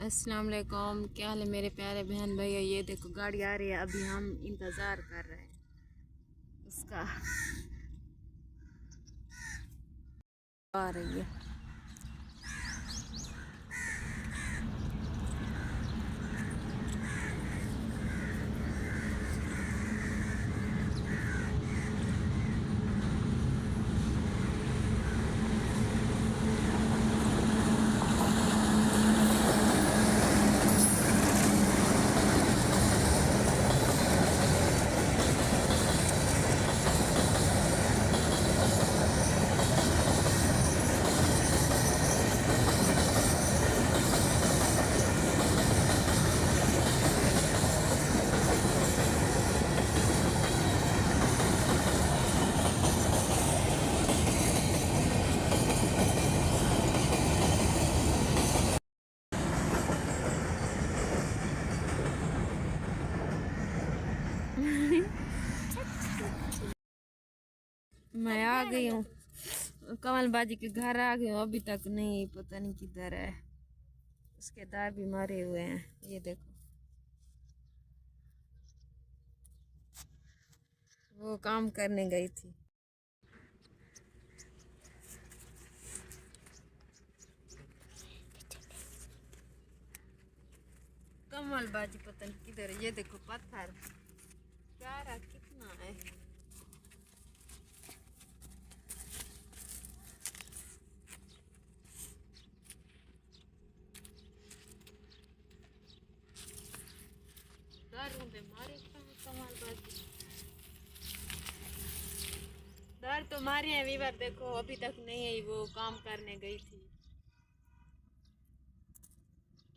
अस्सलाम वालेकुम। क्या हाल है मेरे प्यारे बहन भैया। ये देखो गाड़ी आ रही है, अभी हम इंतज़ार कर रहे हैं उसका। आ रही है। मैं आ गई हूँ, कमल बाजी के घर आ गई हूँ। अभी तक नहीं, पता नहीं किधर है। उसके दार भी मारे हुए हैं, ये देखो। वो काम करने गई थी। कमल बाजी पता नहीं किधर है। ये देखो पत्थर प्यारा कितना है। दारों पे मारे कमल बाजी। दार तो मारे हैं वीवर, देखो अभी तक नहीं आई। वो काम करने गई थी।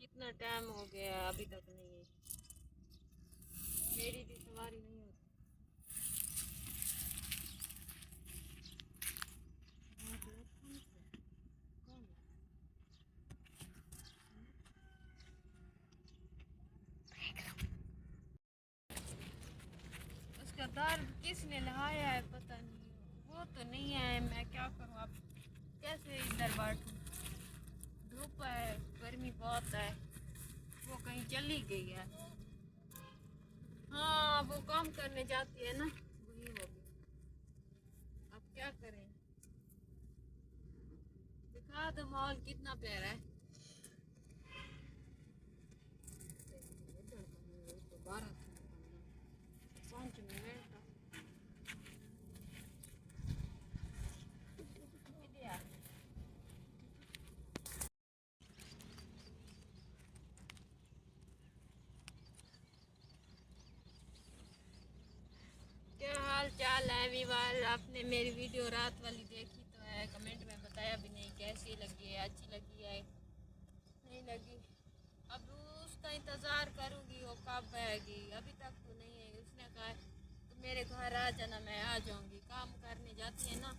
कितना टाइम हो गया, अभी तक नहीं आई। मेरी भी सवारी नहीं होती। उसका दार किसने लगाया है पता नहीं। वो तो नहीं है, मैं क्या करूँ अब। कैसे इधर बैठूँ। धूप है, गर्मी बहुत है। वो कहीं चली गई है। हाँ, वो काम करने जाती है ना, वही होगी। अब क्या करें। दिखा दो माहौल कितना प्यारा है। 5 मिनट क्या हाल चाल है विवाल। आपने मेरी वीडियो रात वाली देखी तो है, कमेंट में बताया भी नहीं कैसी लगी है, अच्छी लगी है नहीं लगी। अब उसका इंतज़ार करूँगी, वो कब आएगी। अभी तक तो नहीं है। उसने कहा तो मेरे घर आ जाना, मैं आ जाऊँगी। काम करने जाती है ना,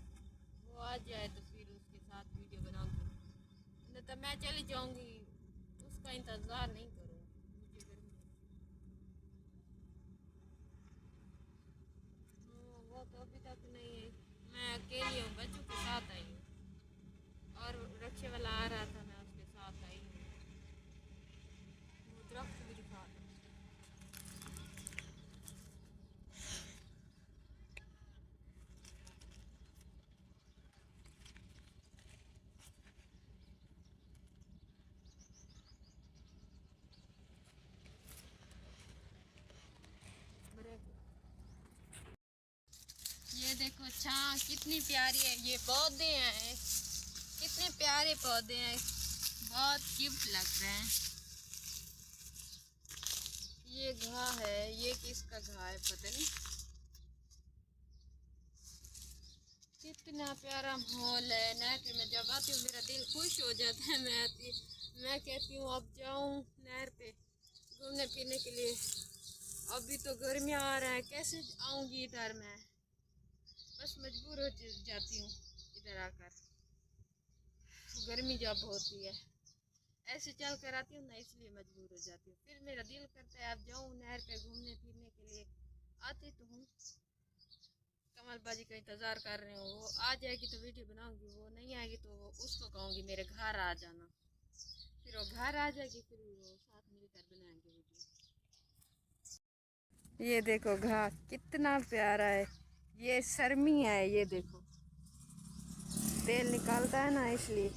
वो आ जाए तो फिर उसके साथ वीडियो बनाऊँगी, नहीं तो मैं चली जाऊँगी। उसका इंतज़ार नहीं करूँगी, मुझे गर्मी। वो तो अभी तक नहीं है। मैं अकेली हूँ, बच्चों के साथ आई हूँ और रक्षे वाला आ रहा था, मैं उसके साथ आई हूँ। वो दरख्त भी दिखा दो। ये देखो छाँ कितनी प्यारी है। ये पौधे हैं, कितने प्यारे पौधे हैं, बहुत क्यूट लग रहे हैं। ये घाह है, ये किसका घाह है पता नहीं। कितना प्यारा माहौल है। नहर पे मैं जब आती हूँ मेरा दिल खुश हो जाता है। मैं कहती हूँ अब जाऊँ नहर पे घूमने फिरने के लिए। अभी तो गर्मी आ रहा है, कैसे आऊँगी इधर मैं। बस मजबूर हो जाती हूँ इधर आकर। गर्मी जब होती है ऐसे चल कर आती हूँ ना, इसलिए मजबूर हो जाती हूँ। फिर मेरा दिल करता है अब जाऊँ नहर पे घूमने फिरने के लिए। आती तो हूँ। कमल बाजी का इंतज़ार कर रही हूँ, वो आ जाएगी तो वीडियो बनाऊंगी, वो नहीं आएगी तो उसको कहूँगी मेरे घर आ जाना। फिर वो घर घर आ जाएगी फिर वो साथ मिलकर बनाएंगे वीडियो। ये देखो घास कितना प्यारा है, ये शर्मी है, ये देखो तेल निकालता है ना इसलिए।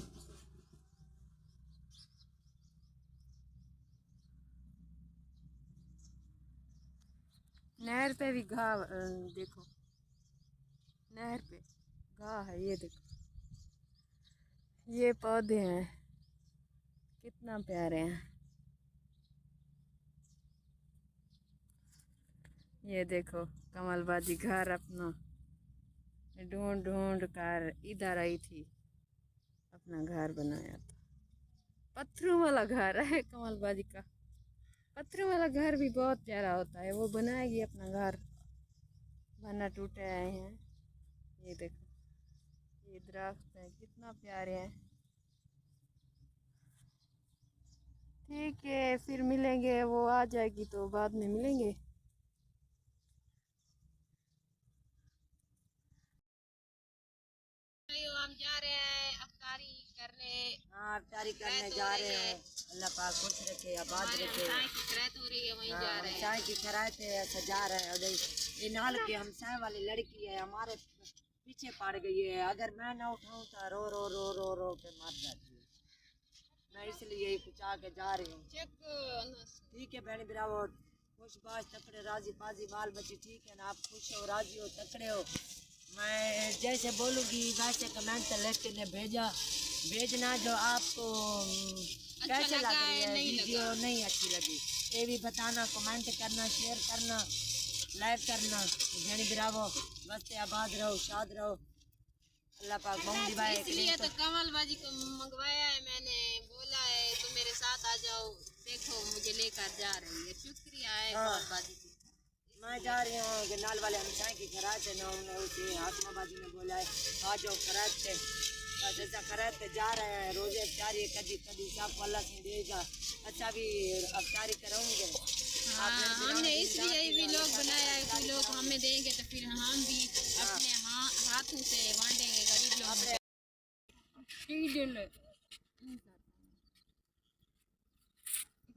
नहर पे भी घास देखो, नहर पे घास है, ये देखो ये पौधे हैं कितना प्यारे हैं। ये देखो कमल बाजी घर अपना ढूंढ ढूंढ कर इधर आई थी, अपना घर बनाया था। पत्थरों वाला घर है कमल बाजी का। पत्थरों वाला घर भी बहुत प्यारा होता है, वो बनाएगी अपना घर। बना टूटे आए हैं। ये देखो ये दरख्त है कितना प्यारे हैं। ठीक है फिर मिलेंगे, वो आ जाएगी तो बाद में मिलेंगे। हम जा रहे हैं अफ्तारी करने। हाँ अफ्तारी करने जा रहे हैं। अल्लाह पाक खुश रखे, आबाद रखे। चाय की खैरात हो रही है, वहीं जा रहे हैं। चाय की खैरात है, सजा रहे हैं। उधर ये नाल के हमसाए वाली लड़की है, हमारे पीछे पड़ गई है। अगर मैं ना उठाऊं तो रो रो रो रो रो के मर जाती है। मैं इसलिए यही कुचा के जा रही हूँ। ठीक है बहन बिरावो, खुश बाश तकड़े राजी पाजी बाल बच्चे ठीक है ना। आप खुश हो, राजी हो, तकड़े हो। मैं जैसे बोलूँगी वैसे कमेंट लेके ने भेजना जो आपको कैसे लग रही है वीडियो, नहीं अच्छी लगी ये भी बताना, कमेंट करना, शेयर करना, लाइक करना। बहन बिरावो मस्त आबाद रहो, शाद रहो। अल्लाह पाक बहुत दिवाए। इसलिए तो कमल बाजी को मंगवाया है मैंने, बोला है तुम मेरे साथ आ जाओ, देखो मुझे लेकर जा रही है। शुक्रिया है कमल बाजी की। मैं जा रही हूँ कि नाल वाले हमसाए की खरात है ना, उन्हें उसे आसमा बाजी ने बोला है आ जाओ खरात से। जैसा खरात पे जा रहे हैं, रोजे अफ्तारी कभी कभी सबको अल्लाह से देगा। अच्छा भी अफ्तारी कराऊंगे। हमने इसलिए भी लोग बनाया है कि लोग हमें देंगे तो फिर हम भी अपने हाथों से बांटेंगे गरीब लोग।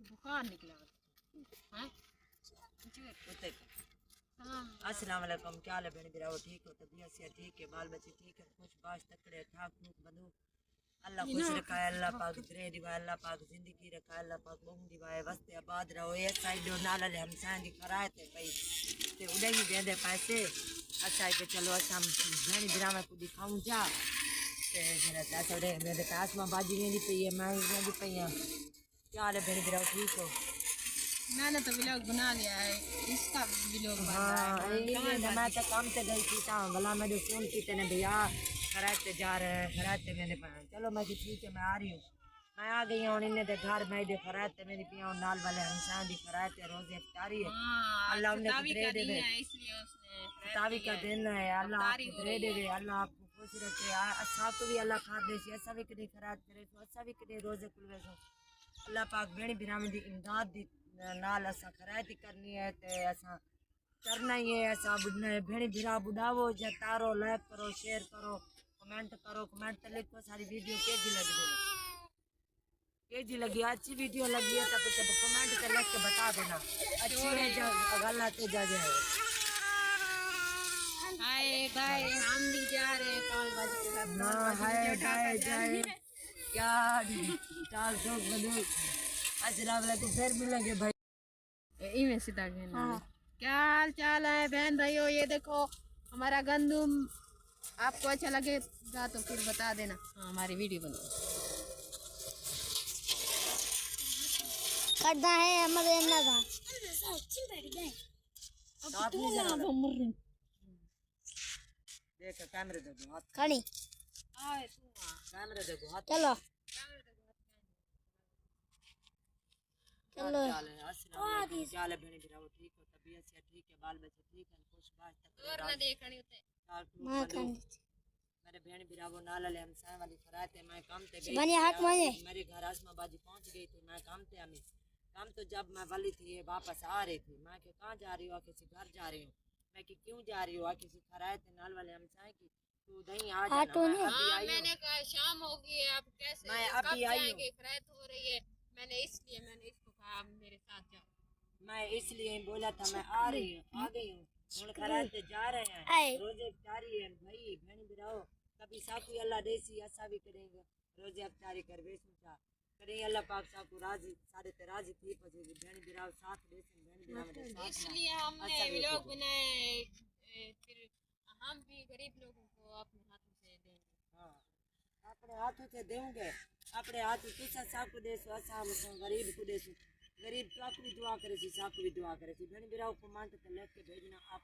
बुखार निकला है। अस्सलाम वालेकुम, क्या हाल है बहन बिराओ, ठीक हो, तबीयत से ठीक है, बाल बच्चे ठीक है, खुश बाश तकड़े ठाक ठूक बंधु। अल्लाह खुश रखा है, अल्लाह पाक दरे दिवाए, अल्लाह पाक जिंदगी रखा है, अल्लाह पाक बहु दिवाए, वस्ते आबाद रहो। ये साइड जो नाल वाले हमसाए दी कराए थे भाई ते उड़े ही देंदे पैसे। अच्छा है कि चलो अच्छा बहन बिरा में को दिखाऊं जा ते जरा पैसे उड़े मेरे पास में बाजी वेंदी पई है, मैं वेंदी पई हां। क्या हाल है बहन बिराओ, ठीक हो? मैंने तो व्लॉग बना लिया है, इसका व्लॉग बन रहा है। मैं तो काम से गई थी ता भला मेरे फोन की तेने भैया खराते जा रहे हैं, खराते मैंने पाया। चलो मैं ठीक है मैं आ रही हूँ। मैं आ गई हूँ इन्हें दे घर में दे खराते मेरी पिया नाल वाले हमसां दी खराते रोजे इफ्तारी है। अल्लाह उन्हें दे दे, तावी का दिन है, अल्लाह आपको दे दे, अल्लाह आपको खुश रखे। अच्छा तो भी अल्लाह खा दे, ऐसा भी कदे खरात करे तो अच्छा भी कदे रोजे खुलवे सो। अल्लाह पाक बेणी बिरामी दी इमदाद दी नाल असा खराती करनी है ते असा करना ही है। असा बुढ़ना है भेड़ी भिरा बुढ़ावो या तारो, लाइक करो, शेयर करो, कमेंट करो। कमेंट तो लिखो सारी वीडियो केजी लगी है, केजी लगी अच्छी वीडियो लगी है तब तब कमेंट पे लिख के बता देना अच्छी है जो गलत है जा जाए। हाय बाय, हम भी जा रहे हैं कमल बाजी के साथ। ना हाय जाए जाए क्या चार सौ बंदूक। अस्सलाम वालेकुम, फिर मिलेंगे भाई। इमें सीधा कहना। क्या हाल चाल है बहन भाइयों, ये देखो हमारा गंदुम, आपको अच्छा लगेगा तो फिर बता देना। हमारी वीडियो बनो करता है हमारे अन्ना का देख कैमरे देखो हाथ, खड़ी कैमरे देखो हाथ। चलो चलो क्या हाल है बहनी गिराओ, ठीक हो, तबीयत से ठीक है, बाल बच्चे ठीक है, खुश बाश तक और ना देखनी होते मेरे बहन बिरावो नाल ले हमसाए वाली खराते। मैं काम ते गई बनी हाथ मांगे मेरे घर आसमा बाजी पहुंच गई थी। मैं काम ते हमें काम तो जब मैं वाली थी वापस आ रही थी। मैं कि कहाँ जा रही हो, किसी घर जा रही हूँ। मैं कि क्यों जा रही हो, किसी खराते नाल वाले हमसाए की तू नहीं आ जाना। मैंने कहा शाम हो गई है, अब कैसे मैं अभी आई हूँ। खरात हो रही है, मैंने पहले, इसलिए मैंने इसको कहा आप मेरे साथ जाओ। मैं इसलिए ही बोला था मैं आ रही हूँ, आ गई हूँ। हुण खराते जा रहे हैं, रोजे अफ्तारी है भाई भेणी बिराओ। कभी साकू अल्लाह देसी असा भी करेंगे रोजे अफ्तारी कर बेसू चा करें अल्लाह पाक साकू राजी सारे ते राजी थी पजे भेणी बिराओ साथ देसी भेणी बिराओ में साथ। इसलिए हमने व्लॉग बनाए, फिर हम भी गरीब लोगों को अपने हाथों से देंगे। हाँ अपने हाथों से देंगे, अपने हाथ तुसा साकू देसो असा हम गरीब को देसो। गरीब तो आपकी दुआ करे सी, साकू भी दुआ करे सी। भेणी बिराओ कमेंट पे लिख के भेजना। आप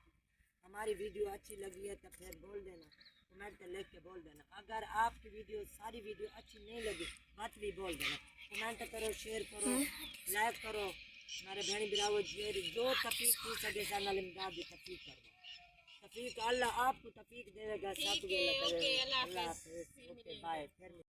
हमारी वीडियो अच्छी लगी है तो फिर बोल देना, कमेंट पे लिख के बोल देना। अगर आपकी वीडियो सारी वीडियो अच्छी नहीं लगी मत भी बोल देना। कमेंट करो, शेयर करो, लाइक करो। हमारे भेणी बिराओ जो तफीक थी सके चैनल इमदाद भी तफीक कर दो। तफीक अल्लाह आपको तफीक देगा, साकू भी अल्लाह देगा। अल्लाह हाफिज़, ओके बाय। फिर